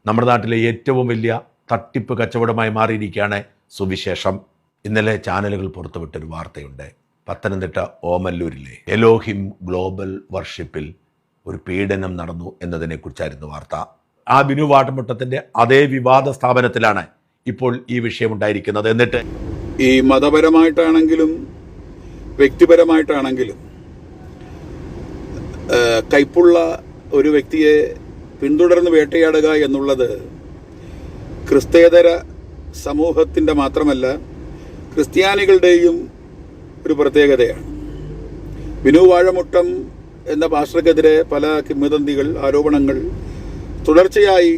നമ്മുടെ നാട്ടിലെ ഏറ്റവും വലിയ തട്ടിപ്പ് കച്ചവടമായി മാറിയിരിക്കുകയാണ് സുവിശേഷം. ഇന്നലെ ചാനലുകൾ പുറത്തുവിട്ടൊരു വാർത്തയുണ്ട്. പത്തനംതിട്ട ഓമല്ലൂരിലെ എലോഹിം ഗ്ലോബൽ വർഷിപ്പിൽ ഒരു പീഡനം നടന്നു എന്നതിനെക്കുറിച്ചായിരുന്നു വാർത്ത. ആ ബിനു വാട്ടമുട്ടത്തിൻ്റെ അതേ വിവാദ സ്ഥാപനത്തിലാണ് ഇപ്പോൾ ഈ വിഷയം ഉണ്ടായിരിക്കുന്നത്. എന്നിട്ട് ഈ മതപരമായിട്ടാണെങ്കിലും വ്യക്തിപരമായിട്ടാണെങ്കിലും കൈപ്പുള്ള ഒരു വ്യക്തിയെ പിന്തുടർന്ന് വേട്ടയാടുക എന്നുള്ളത് ക്രിസ്തേതര സമൂഹത്തിൻ്റെ മാത്രമല്ല ക്രിസ്ത്യാനികളുടെയും ഒരു പ്രത്യേകതയാണ്. ബിനു വാഴമുട്ടം എന്ന പാസ്റ്റർക്കെതിരെ പല കിംവദന്തികൾ, ആരോപണങ്ങൾ തുടർച്ചയായി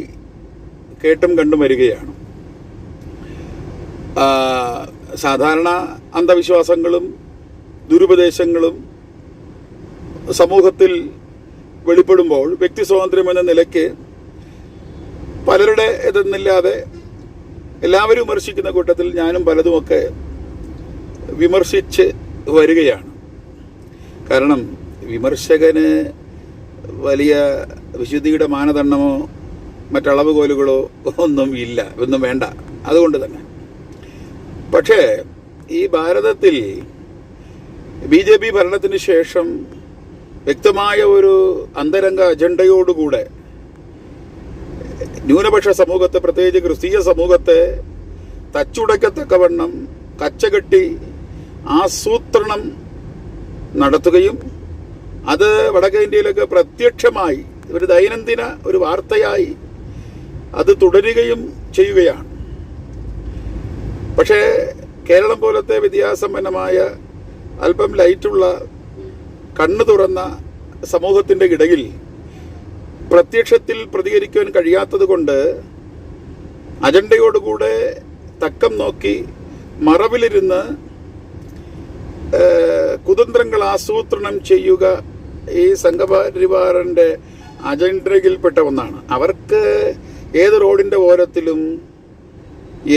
കേട്ടും കണ്ടും വരികയാണ്. സാധാരണ അന്ധവിശ്വാസങ്ങളും ദുരുപദേശങ്ങളും സമൂഹത്തിൽ വെളിപ്പെടുമ്പോൾ വ്യക്തി സ്വാതന്ത്ര്യം എന്ന നിലയ്ക്ക് പലരുടെ ഇതെന്നില്ലാതെ എല്ലാവരും വിമർശിക്കുന്ന കൂട്ടത്തിൽ ഞാനും പലതുമൊക്കെ വിമർശിച്ച് വരികയാണ്. കാരണം വിമർശകന് വലിയ വിശുദ്ധിയുടെ മാനദണ്ഡമോ മറ്റളവുകോലുകളോ ഒന്നും ഇല്ല, ഒന്നും വേണ്ട. അതുകൊണ്ട് തന്നെ പക്ഷേ ഈ ഭാരതത്തിൽ BJP ഭരണത്തിന് ശേഷം വ്യക്തമായ ഒരു അന്തരംഗ അജണ്ടയോടുകൂടെ ന്യൂനപക്ഷ സമൂഹത്തെ, പ്രത്യേകിച്ച് ക്രിസ്തീയ സമൂഹത്തെ തച്ചുടയ്ക്കത്തക്കവണ്ണം കച്ചകെട്ടി ആസൂത്രണം നടത്തുകയും അത് വടക്കേ ഇന്ത്യയിലൊക്കെ പ്രത്യക്ഷമായി ഒരു ദൈനംദിന ഒരു വാർത്തയായി അത് തുടരുകയും ചെയ്യുകയാണ്. പക്ഷേ കേരളം പോലത്തെ വിദ്യാസമ്പന്നമായ അല്പം ലൈറ്റുള്ള കണ്ണു തുറന്ന സമൂഹത്തിൻ്റെ ഇടയിൽ പ്രത്യക്ഷത്തിൽ പ്രതികരിക്കുവാൻ കഴിയാത്തത് കൊണ്ട് അജണ്ടയോടുകൂടെ തക്കം നോക്കി മറവിലിരുന്ന് കുതന്ത്രങ്ങൾ ആസൂത്രണം ചെയ്യുക ഈ സംഘപരിവാറിൻ്റെ അജണ്ടയിൽപ്പെട്ട ഒന്നാണ്. അവർക്ക് ഏത് റോഡിൻ്റെ ഓരത്തിലും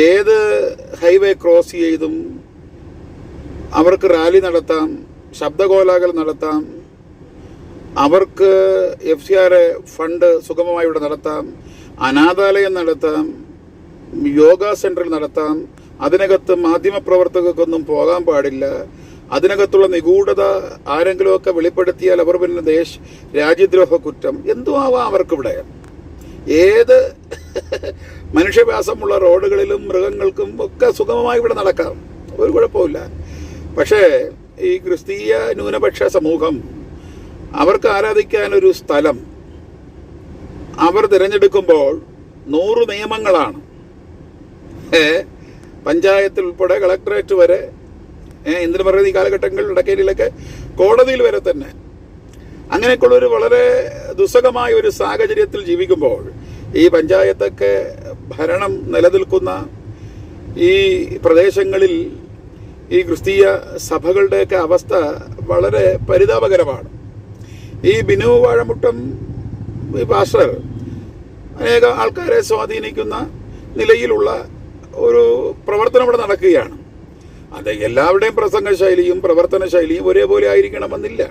ഏത് ഹൈവേ ക്രോസ് ചെയ്തും അവർക്ക് റാലി നടത്താം, ശബ്ദകോലാഹലം നടത്താം, അവർക്ക് FCR ഫണ്ട് സുഗമമായി ഇവിടെ നടത്താം, അനാഥാലയം നടത്താം, യോഗ സെൻറ്റർ നടത്താം. അതിനകത്ത് മാധ്യമപ്രവർത്തകർക്കൊന്നും പോകാൻ പാടില്ല. അതിനകത്തുള്ള നിഗൂഢത ആരെങ്കിലുമൊക്കെ വെളിപ്പെടുത്തിയാൽ അവർ പിന്നെ രാജ്യദ്രോഹ കുറ്റം എന്തും ആവാം അവർക്കിവിടെ. ഏത് മനുഷ്യവ്യാസമുള്ള റോഡുകളിലും മൃഗങ്ങൾക്കും ഒക്കെ സുഗമമായി ഇവിടെ നടക്കാം, ഒരു കുഴപ്പമില്ല. പക്ഷേ ഈ ക്രിസ്തീയ ന്യൂനപക്ഷ സമൂഹം അവർക്ക് ആരാധിക്കാനൊരു സ്ഥലം അവർ തിരഞ്ഞെടുക്കുമ്പോൾ 100 നിയമങ്ങളാണ്. പഞ്ചായത്തിൽ ഉൾപ്പെടെ കളക്ടറേറ്റ് വരെ, എന്തിനു പറയുന്നത് ഈ കാലഘട്ടങ്ങളിൽ ഇടക്കേരിയിലൊക്കെ കോടതിയിൽ വരെ തന്നെ അങ്ങനെയൊക്കെയുള്ളൊരു വളരെ ദുസ്സഹമായ ഒരു സാഹചര്യത്തിൽ ജീവിക്കുമ്പോൾ ഈ പഞ്ചായത്തൊക്കെ ഭരണം നിലനിൽക്കുന്ന ഈ പ്രദേശങ്ങളിൽ ഈ ക്രിസ്തീയ സഭകളുടെയൊക്കെ അവസ്ഥ വളരെ പരിതാപകരമാണ്. ഈ ബിനു വാഴമുട്ടം പാസ്റ്റർ അനേക ആൾക്കാരെ സ്വാധീനിക്കുന്ന നിലയിലുള്ള ഒരു പ്രവർത്തനം ഇവിടെ നടക്കുകയാണ്. അത് എല്ലാവരുടെയും പ്രസംഗ ശൈലിയും പ്രവർത്തന ശൈലിയും ഒരേപോലെ ആയിരിക്കണമെന്നില്ല.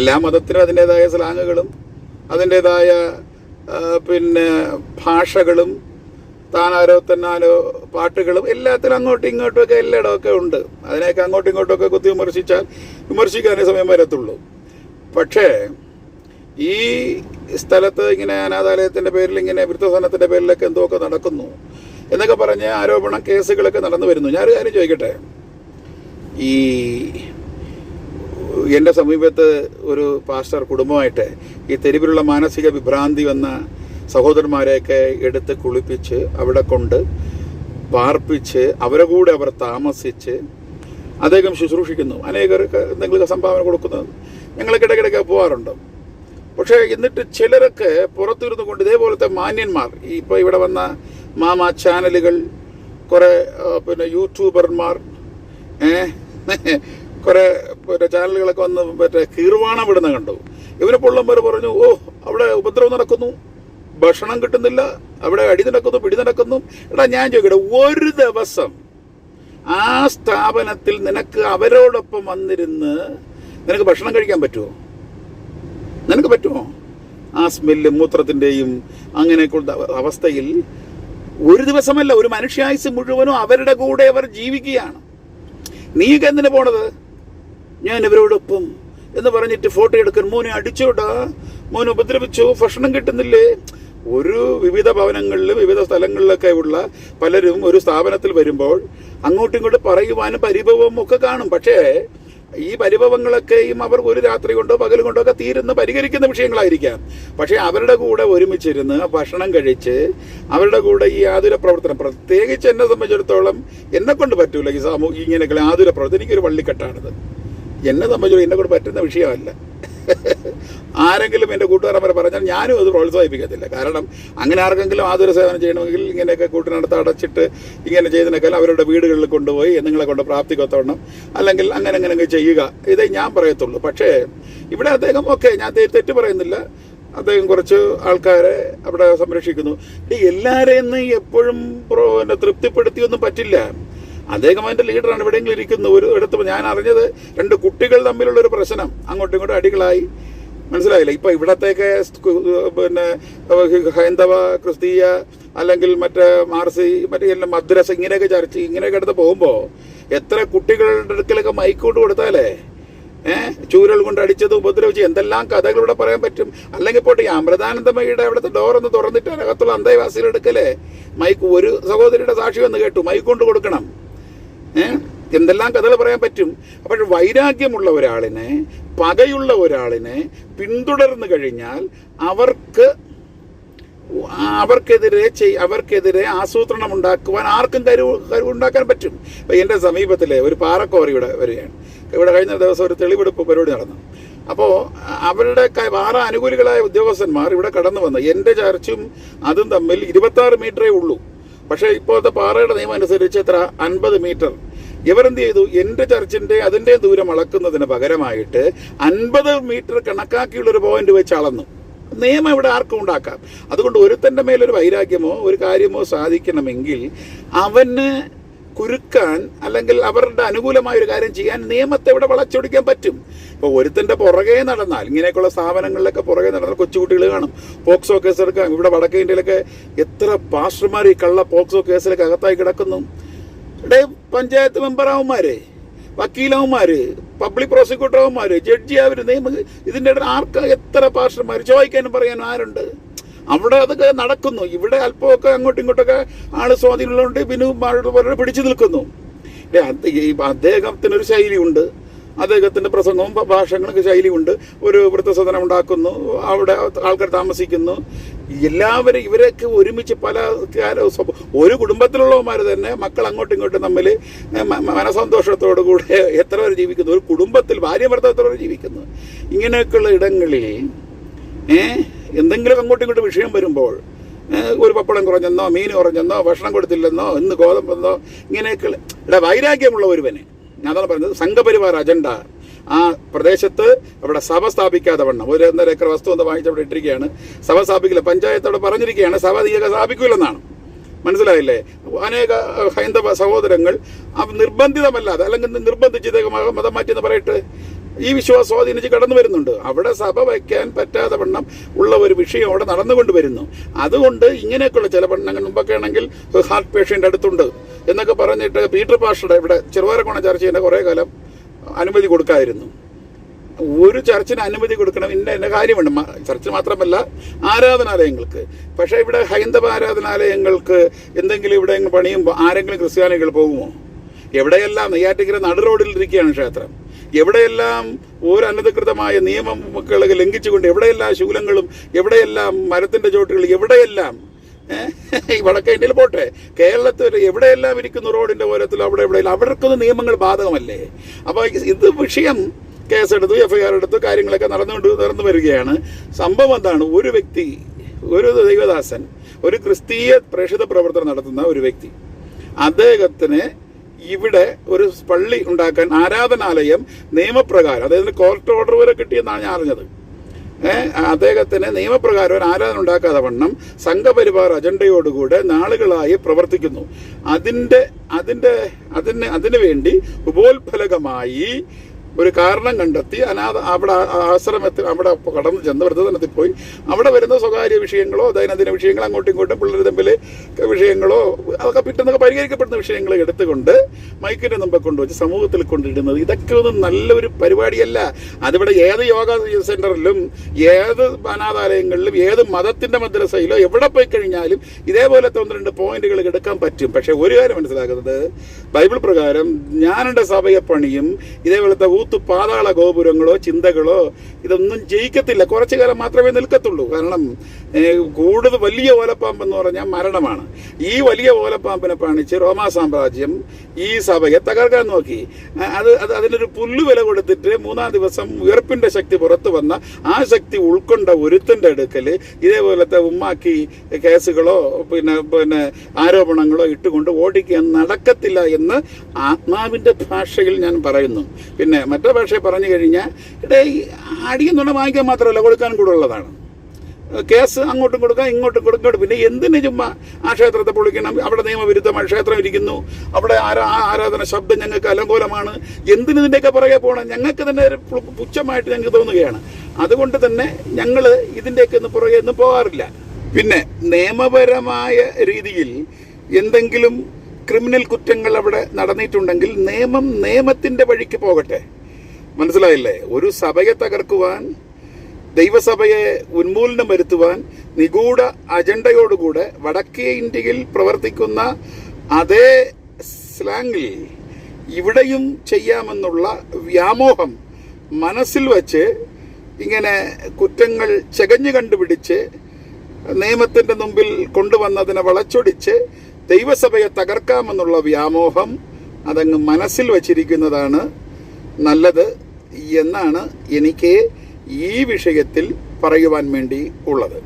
എല്ലാ മതത്തിനും അതിൻ്റെതായ സ്ലാങ്ങുകളും അതിൻ്റെതായ ഭാഷകളും താനാരോ തന്നാലോ പാട്ടുകളും എല്ലാത്തിനും അങ്ങോട്ടും ഇങ്ങോട്ടുമൊക്കെ എല്ലായിടമൊക്കെ ഉണ്ട്. അതിനെയൊക്കെ അങ്ങോട്ടും ഇങ്ങോട്ടുമൊക്കെ കുത്തി വിമർശിച്ചാൽ വിമർശിക്കാനേ സമയം വരത്തുള്ളൂ. പക്ഷേ ഈ സ്ഥലത്ത് ഇങ്ങനെ അനാഥാലയത്തിൻ്റെ പേരിൽ ഇങ്ങനെ വൃദ്ധസദനത്തിൻ്റെ പേരിലൊക്കെ എന്തൊക്കെ നടക്കുന്നു എന്നൊക്കെ പറഞ്ഞ് ആരോപണം കേസുകളൊക്കെ നടന്നു വരുന്നു. ഞാനൊരു കാര്യം ചോദിക്കട്ടെ, ഈ എൻ്റെ സമീപത്ത് ഒരു പാസ്റ്റർ കുടുംബമായിട്ട് ഈ തെരുവിലുള്ള മാനസിക വിഭ്രാന്തി വന്ന സഹോദരന്മാരെയൊക്കെ എടുത്ത് കുളിപ്പിച്ച് അവിടെ കൊണ്ട് പാർപ്പിച്ച് അവരെ കൂടെ അവർ താമസിച്ച് അദ്ദേഹം ശുശ്രൂഷിക്കുന്നു. അനേകർക്ക് എന്തെങ്കിലും സംഭാവന കൊടുക്കുന്നത് ഞങ്ങൾക്ക് ഇടയ്ക്കിടയ്ക്ക് പോകാറുണ്ട്. പക്ഷേ എന്നിട്ട് ചിലരൊക്കെ പുറത്തിരുന്നു കൊണ്ട് ഇതേപോലത്തെ മാന്യന്മാർ, ഇപ്പോൾ ഇവിടെ വന്ന മാമാ ചാനലുകൾ, കുറേ യൂട്യൂബർമാർ, കുറേ ചാനലുകളൊക്കെ വന്ന് കീർവാണം വിടുന്ന കണ്ടു. ഇവരെ പൊള്ളന്മാർ പറഞ്ഞു, അവിടെ ഉപദ്രവം നടക്കുന്നു, ഭക്ഷണം കിട്ടുന്നില്ല, അവിടെ അടി നടക്കുന്നു, പിടി നടക്കുന്നു. എടാ ഞാൻ ചോദിക്കട്ടെ, ഒരു ദിവസം ആ സ്ഥാപനത്തിൽ നിനക്ക് അവരോടൊപ്പം വന്നിരുന്ന് നിനക്ക് ഭക്ഷണം കഴിക്കാൻ പറ്റുമോ? നിനക്ക് പറ്റുമോ? ആ സ്മെല്ലും മൂത്രത്തിൻ്റെയും അങ്ങനെയൊക്കെയുള്ള അവസ്ഥയിൽ ഒരു ദിവസമല്ല, ഒരു മനുഷ്യായുസ് മുഴുവനും അവരുടെ കൂടെ അവർ ജീവിക്കുകയാണ്. നീക്ക് എന്തിനു പോണത്? ഞാൻ ഇവരോടൊപ്പം എന്ന് പറഞ്ഞിട്ട് ഫോട്ടോ എടുക്കാൻ, മോനെ അടിച്ചോടാ, മോനെ ഉപദ്രവിച്ചു, ഭക്ഷണം കിട്ടുന്നില്ലേ? ഒരു വിവിധ ഭവനങ്ങളിലും വിവിധ സ്ഥലങ്ങളിലൊക്കെ ഉള്ള പലരും ഒരു സ്ഥാപനത്തിൽ വരുമ്പോൾ അങ്ങോട്ടും ഇങ്ങോട്ടും പറയുവാനും പരിഭവവും ഒക്കെ കാണും. പക്ഷേ ഈ പരിഭവങ്ങളൊക്കെയും അവർ ഒരു രാത്രി കൊണ്ടോ പകൽ കൊണ്ടോ ഒക്കെ തീരുന്ന പരിഹരിക്കുന്ന വിഷയങ്ങളായിരിക്കാം. പക്ഷേ അവരുടെ കൂടെ ഒരുമിച്ചിരുന്ന് ഭക്ഷണം കഴിച്ച് അവരുടെ കൂടെ ഈ ആതുര പ്രവർത്തനം, പ്രത്യേകിച്ച് എന്നെ സംബന്ധിച്ചിടത്തോളം എന്നെ കൊണ്ട് പറ്റൂല ഈ ഇങ്ങനെയൊക്കെ ആതുര പ്രവർത്തനം. എനിക്കൊരു വള്ളിക്കെട്ടാണിത്. എന്നെ സംബന്ധിച്ചിടത്തോളം എന്നെ കൊണ്ട് പറ്റുന്ന വിഷയമല്ല. ആരെങ്കിലും എൻ്റെ കൂട്ടുകാരന്മാരെ പറഞ്ഞാൽ ഞാനും അത് പ്രോത്സാഹിപ്പിക്കത്തില്ല. കാരണം അങ്ങനെ ആർക്കെങ്കിലും ആതുര സേവനം ചെയ്യണമെങ്കിൽ ഇങ്ങനെയൊക്കെ കൂട്ടിനടുത്ത് അടച്ചിട്ട് ഇങ്ങനെ ചെയ്തതിനേക്കാൾ അവരുടെ വീടുകളിൽ കൊണ്ടുപോയി നിങ്ങളെ കൊണ്ട് പ്രാപ്തിക്കൊത്തവണ്ണം അല്ലെങ്കിൽ അങ്ങനെ ചെയ്യുക, ഇതേ ഞാൻ പറയത്തുള്ളൂ. പക്ഷേ ഇവിടെ അദ്ദേഹം ഞാൻ തെറ്റ് പറയുന്നില്ല, അദ്ദേഹം കുറച്ച് ആൾക്കാരെ അവിടെ സംരക്ഷിക്കുന്നു. എല്ലാവരെയും എപ്പോഴും തൃപ്തിപ്പെടുത്തിയൊന്നും പറ്റില്ല. അദ്ദേഹം അതിൻ്റെ ലീഡറാണ്. എവിടെയെങ്കിലും ഇരിക്കുന്നു ഒരു ഇടത്ത് ഞാൻ അറിഞ്ഞത് 2 കുട്ടികൾ തമ്മിലുള്ളൊരു പ്രശ്നം, അങ്ങോട്ടും ഇങ്ങോട്ടും അടികളായി, മനസ്സിലായില്ല. ഇപ്പം ഇവിടത്തേക്ക് ഹൈന്ദവ, ക്രിസ്തീയ അല്ലെങ്കിൽ മറ്റേ മാർസി, മറ്റേ എല്ലാം മദ്രസ, ഇങ്ങനെയൊക്കെ ചർച്ച ഇങ്ങനെയൊക്കെ അടുത്ത് പോകുമ്പോൾ എത്ര കുട്ടികളുടെ അടുക്കലൊക്കെ മൈക്കോട്ട് കൊടുത്താലേ ചൂരൽ കൊണ്ട് അടിച്ചത്, ഉപദ്രവിച്ച് എന്തെല്ലാം കഥകളിവിടെ പറയാൻ പറ്റും. അല്ലെങ്കിൽ പോട്ടെ, ഈ അമൃതാനന്ദമയുടെ അവിടുത്തെ ഡോറൊന്ന് തുറന്നിട്ട് അകത്തുള്ള അന്തേവാസികളുടെ അടുക്കലേ മൈക്ക്, ഒരു സഹോദരിയുടെ സാക്ഷി വന്ന് കേട്ടു, മൈക്ക് കൊണ്ട് കൊടുക്കണം. എന്തെല്ലാം കഥകൾ പറയാൻ പറ്റും. അപ്പോൾ വൈരാഗ്യമുള്ള ഒരാളിനെ, പകയുള്ള ഒരാളിനെ പിന്തുടർന്നു കഴിഞ്ഞാൽ അവർക്കെതിരെ ആസൂത്രണം ഉണ്ടാക്കുവാൻ ആർക്കും കഴിവുണ്ടാക്കാൻ പറ്റും. അപ്പം എൻ്റെ സമീപത്തിലെ ഒരു പാറക്കോറിയുടെ വരികയാണ്. ഇവിടെ കഴിഞ്ഞ ദിവസം ഒരു തെളിവെടുപ്പ് പരിപാടി നടന്നു. അപ്പോൾ അവരുടെ പാറ അനുകൂലികളായ ഉദ്യോഗസ്ഥന്മാർ ഇവിടെ കടന്നു വന്നു. എൻ്റെ ചർച്ചും അതും തമ്മിൽ 26 മീറ്ററേ ഉള്ളൂ. പക്ഷേ ഇപ്പോഴത്തെ പാറയുടെ നിയമം അനുസരിച്ച് എത്ര 50 മീറ്റർ. ഇവരെന്ത് ചെയ്തു? എൻ്റെ ചർച്ചിൻ്റെ അതിൻ്റെ ദൂരം അളക്കുന്നതിന് പകരമായിട്ട് 50 മീറ്റർ കണക്കാക്കിയുള്ളൊരു പോയിന്റ് വെച്ച് അളന്നു. നിയമം ഇവിടെ ആർക്കും ഉണ്ടാക്കാം. അതുകൊണ്ട് ഒരുത്തൻ്റെ മേലൊരു വൈരാഗ്യമോ ഒരു കാര്യമോ സാധിക്കണമെങ്കിൽ അവന് കുരുക്കാൻ അല്ലെങ്കിൽ അവരുടെ അനുകൂലമായ ഒരു കാര്യം ചെയ്യാൻ നിയമത്തെ ഇവിടെ വളച്ചൊടിക്കാൻ പറ്റും. ഇപ്പോൾ ഒരുത്തൻ്റെ പുറകെ നടന്നാൽ, ഇങ്ങനെയൊക്കെയുള്ള സ്ഥാപനങ്ങളിലൊക്കെ പുറകെ നടന്നാൽ കൊച്ചുകുട്ടികൾ കാണും, പോക്സോ കേസ് എടുക്കാം. ഇവിടെ വടക്കേ ഇന്ത്യയിലൊക്കെ എത്ര പാസ്റ്റർമാർ ഈ കള്ള പോക്സോ കേസിലൊക്കെ അകത്തായി കിടക്കുന്നു. ഇവിടെ പഞ്ചായത്ത് മെമ്പറാവന്മാര്, വക്കീലവന്മാര്, പബ്ലിക് പ്രോസിക്യൂട്ടർമാര്, ജഡ്ജിയാവര്, ഇതിൻ്റെ ഇടയിൽ എത്ര പാസ്റ്റർമാർ ചോദിക്കാനും പറയാനും ആരുണ്ട്? അവിടെ അതൊക്കെ നടക്കുന്നു. ഇവിടെ അല്പമൊക്കെ അങ്ങോട്ടും ഇങ്ങോട്ടൊക്കെ ആള് സ്വാധീനമുള്ളതുകൊണ്ട് പിന്നെ പിടിച്ചു നിൽക്കുന്നു. അദ്ദേഹത്തിനൊരു ശൈലിയുണ്ട്, അദ്ദേഹത്തിൻ്റെ പ്രസംഗവും ഭാഷണങ്ങൾക്ക് ശൈലിയുണ്ട്. ഒരു വൃദ്ധസദനം ഉണ്ടാക്കുന്നു, അവിടെ ആൾക്കാർ താമസിക്കുന്നു. എല്ലാവരും ഇവരൊക്കെ ഒരുമിച്ച് പല ഒരു കുടുംബത്തിലുള്ളവന്മാർ തന്നെ മക്കൾ അങ്ങോട്ടും ഇങ്ങോട്ടും തമ്മിൽ മനസന്തോഷത്തോടു കൂടെ എത്ര പേര് ജീവിക്കുന്നു, ഒരു കുടുംബത്തിൽ ഭാര്യ-ഭർത്താവ് എത്ര പേര് ജീവിക്കുന്നു. ഇങ്ങനെയൊക്കെയുള്ള ഇടങ്ങളിൽ എന്തെങ്കിലും അങ്ങോട്ടും ഇങ്ങോട്ടും വിഷയം വരുമ്പോൾ, ഒരു പപ്പടം കുറഞ്ഞെന്നോ മീൻ കുറഞ്ഞെന്നോ ഭക്ഷണം കൊടുത്തില്ലെന്നോ ഇന്ന് ഗോതമ്പെന്നോ, ഇങ്ങനെയൊക്കെ വൈരാഗ്യമുള്ള ഒരുവന്, ഞാൻ അതാണ് പറഞ്ഞത്, സംഘപരിവാർ അജണ്ട ആ പ്രദേശത്ത് അവിടെ സഭ സ്ഥാപിക്കാതെ വണ്ണം 1.5 ഏക്കർ വസ്തു ഒന്ന് വാങ്ങിച്ച് അവിടെ ഇട്ടിരിക്കുകയാണ്. സഭ സ്ഥാപിക്കില്ല, പഞ്ചായത്ത് അവിടെ പറഞ്ഞിരിക്കുകയാണ് സഭ നീയൊക്കെ സ്ഥാപിക്കില്ലെന്നാണ്. മനസ്സിലായില്ലേ? അനേക ഹൈന്ദവ സഹോദരങ്ങൾ നിർബന്ധിതമല്ലാതെ അല്ലെങ്കിൽ നിർബന്ധിച്ച് മതം മാറ്റിയെന്ന് പറയട്ടെ ഈ വിശ്വാസം സ്വാധീനിച്ച് കടന്നു വരുന്നുണ്ട്. അവിടെ സഭ വയ്ക്കാൻ പറ്റാതെ വണ്ണം ഉള്ള ഒരു വിഷയം അവിടെ നടന്നുകൊണ്ട് വരുന്നു. അതുകൊണ്ട് ഇങ്ങനെയൊക്കെയുള്ള ചില പെണ്ണങ്ങൾ മുമ്പൊക്കെ ആണെങ്കിൽ ഹാർട്ട് പേഷ്യൻ്റ് അടുത്തുണ്ട് എന്നൊക്കെ പറഞ്ഞിട്ട് പീറ്റർ പാസ്റ്ററുടെ ഇവിടെ ചെറുവാരക്കോണ ചർച്ചിൻ്റെ കുറേ കാലം അനുമതി കൊടുക്കായിരുന്നു. ഒരു ചർച്ചിന് അനുമതി കൊടുക്കണം, ഇന്ന കാര്യമുണ്ട്. ചർച്ചിന് മാത്രമല്ല ആരാധനാലയങ്ങൾക്ക്. പക്ഷേ ഇവിടെ ഹൈന്ദവ ആരാധനാലയങ്ങൾക്ക് എന്തെങ്കിലും ഇവിടെ പണിയുമ്പോൾ ആരെങ്കിലും ക്രിസ്ത്യാനികൾ പോകുമോ? എവിടെയെല്ലാം നെയ്യാറ്റിക്കര നടു റോഡിലിരിക്കുകയാണ് ക്ഷേത്രം. എവിടെയെല്ലാം ഒരു അനധികൃതമായ നിയമങ്ങളൊക്കെ ലംഘിച്ചുകൊണ്ട് എവിടെയെല്ലാം ശൂലങ്ങളും എവിടെയെല്ലാം മരത്തിൻ്റെ ചോട്ടുകൾ എവിടെയെല്ലാം ഈ വടക്കേ ഇന്ത്യയിൽ പോട്ടെ, കേരളത്തിൽ എവിടെയെല്ലാം ഇരിക്കുന്ന റോഡിൻ്റെ ഓരത്തിൽ അവിടെ എവിടെയെല്ലാം അവർക്കൊന്ന് നിയമങ്ങൾ ബാധകമല്ലേ? അപ്പോൾ ഇത് വിഷയം കേസെടുത്തു, FIR എടുത്തു, കാര്യങ്ങളൊക്കെ നടന്നു വരികയാണ്. സംഭവം എന്താണ്? ഒരു വ്യക്തി, ഒരു ദൈവദാസൻ, ഒരു ക്രിസ്തീയ പ്രേക്ഷിത പ്രവർത്തനം നടത്തുന്ന ഒരു വ്യക്തി, അദ്ദേഹത്തിന് ഇവിടെ ഒരു പള്ളി ഉണ്ടാക്കാൻ ആരാധനാലയം നിയമപ്രകാരം, അതായത് കോർട്ട് ഓർഡർ വരെ കിട്ടിയെന്നാണ് ഞാൻ അറിഞ്ഞത്. അദ്ദേഹത്തിന് നിയമപ്രകാരം ഒരു ആരാധന ഉണ്ടാക്കാതെ വണ്ണം സംഘപരിവാർ അജണ്ടയോടുകൂടെ നാളുകളായി പ്രവർത്തിക്കുന്നു. അതിന് വേണ്ടി ഉപോത്ഫലകമായി ഒരു കാരണം കണ്ടെത്തി അവിടെ ആശ്രമത്തിൽ അവിടെ കടന്നു ചെന്ന് വൃദ്ധസദനത്തിൽ പോയി അവിടെ വരുന്ന സ്വകാര്യ വിഷയങ്ങളോ ദൈനംദിന വിഷയങ്ങളോ അങ്ങോട്ടും ഇങ്ങോട്ടും പിള്ളേർ തമ്മിൽ വിഷയങ്ങളോ അതൊക്കെ പിറ്റെന്നൊക്കെ പരിഹരിക്കപ്പെടുന്ന വിഷയങ്ങൾ എടുത്തുകൊണ്ട് മൈക്കിന്റെ മുമ്പ് കൊണ്ടുവച്ച് സമൂഹത്തിൽ കൊണ്ടിടുന്നത് ഇതൊക്കെ ഒന്നും നല്ലൊരു പരിപാടിയല്ല. അതിവിടെ ഏത് യോഗ സെന്ററിലും ഏത് അനാഥാലയങ്ങളിലും ഏത് മതത്തിന്റെ മദ്രസയിലോ എവിടെ പോയി കഴിഞ്ഞാലും ഇതേപോലത്തെ 1-2 പോയിന്റുകൾ എടുക്കാൻ പറ്റും. പക്ഷെ ഒരു കാര്യം മനസ്സിലാക്കുന്നത്, ബൈബിൾ പ്രകാരം ഞാൻ എൻ്റെ സഭയെ പണിയും, ഇതേപോലത്തെ പാതാള ഗോപുരങ്ങളോ ചിന്തകളോ ഇതൊന്നും ജയിക്കത്തില്ല. കുറച്ചു കാലം മാത്രമേ നിൽക്കത്തുള്ളൂ. കാരണം കൂടുതൽ വലിയ ഓലപ്പാമ്പെന്ന് പറഞ്ഞാൽ മരണമാണ്. ഈ വലിയ ഓലപ്പാമ്പിനെ പണിച്ച് റോമാ സാമ്രാജ്യം ഈ സഭയെ തകർക്കാൻ നോക്കി. അതിനൊരു പുല്ല് വില കൊടുത്തിട്ട് 3-ാം ദിവസം ഉയർപ്പിന്റെ ശക്തി പുറത്തു വന്ന ആ ശക്തി ഉൾക്കൊണ്ട ഒരുത്തന്റെ അടുക്കൽ ഇതേപോലത്തെ ഉമ്മാക്കി കേസുകളോ പിന്നെ ആരോപണങ്ങളോ ഇട്ടുകൊണ്ട് ഓടിക്കാൻ നടക്കത്തില്ല എന്ന് ആത്മാവിന്റെ ഭാഷയിൽ ഞാൻ പറയുന്നു. പിന്നെ മറ്റേ ഭാഷയെ പറഞ്ഞു കഴിഞ്ഞാൽ അടിയെന്നുള്ള വാങ്ങിക്കാൻ മാത്രമല്ല, കൊടുക്കാൻ കൂടെ ഉള്ളതാണ്. കേസ് അങ്ങോട്ടും കൊടുക്കാം ഇങ്ങോട്ടും കൊടുക്കാം. പിന്നെ എന്തിനു ചുമ്മാ ആ ക്ഷേത്രത്തെ പൊളിക്കണം? അവിടെ നിയമവിരുദ്ധമായ ക്ഷേത്രം ഇരിക്കുന്നു, അവിടെ ആരാധന ശബ്ദം ഞങ്ങൾക്ക് അലങ്കോലമാണ്, എന്തിനു ഇതിൻ്റെയൊക്കെ പുറകെ പോകണം? ഞങ്ങൾക്ക് തന്നെ പുച്ഛമായിട്ട് ഞങ്ങൾക്ക് തോന്നുകയാണ്. അതുകൊണ്ട് തന്നെ ഞങ്ങൾ ഇതിൻ്റെയൊക്കെ ഒന്ന് പുറകെ ഒന്നും പോകാറില്ല. പിന്നെ നിയമപരമായ രീതിയിൽ എന്തെങ്കിലും ക്രിമിനൽ കുറ്റങ്ങൾ അവിടെ നടന്നിട്ടുണ്ടെങ്കിൽ നിയമത്തിന്റെ വഴിക്ക് പോകട്ടെ. മനസ്സിലായില്ലേ? ഒരു സഭയെ തകർക്കുവാൻ, ദൈവസഭയെ ഉന്മൂലനം വരുത്തുവാൻ നിഗൂഢ അജണ്ടയോടുകൂടെ വടക്കേ ഇന്ത്യയിൽ പ്രവർത്തിക്കുന്ന അതേ സ്ലാങ്ങിൽ ഇവിടെയും ചെയ്യാമെന്നുള്ള വ്യാമോഹം മനസ്സിൽ വച്ച് ഇങ്ങനെ കുറ്റങ്ങൾ ചകഞ്ഞു കണ്ടുപിടിച്ച് നിയമത്തിന്റെ മുമ്പിൽ കൊണ്ടുവന്നതിനെ വളച്ചൊടിച്ച് ദൈവസഭയെ തകർക്കാമെന്നുള്ള വ്യാമോഹം അതങ്ങ് മനസ്സിൽ വച്ചിരിക്കുന്നതാണ് നല്ലത് എന്നാണ് എനിക്ക് ഈ വിഷയത്തിൽ പറയുവാൻ വേണ്ടി ഉള്ളത്.